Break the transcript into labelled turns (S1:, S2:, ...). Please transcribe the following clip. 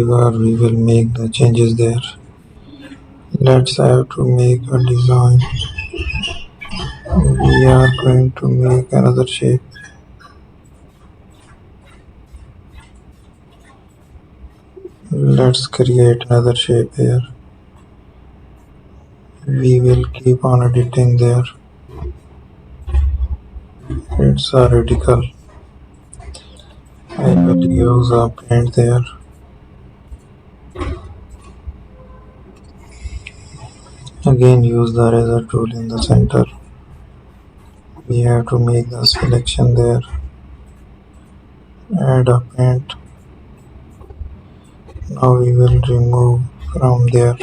S1: where we will make the changes there. Let's have to make a design. We are going to make another shape. Let's create another shape here. We will keep on editing there. It's a radical. I will use a paint there. Again use the eraser tool in the center. We have to make the selection there. Add a paint. Now we will remove from there.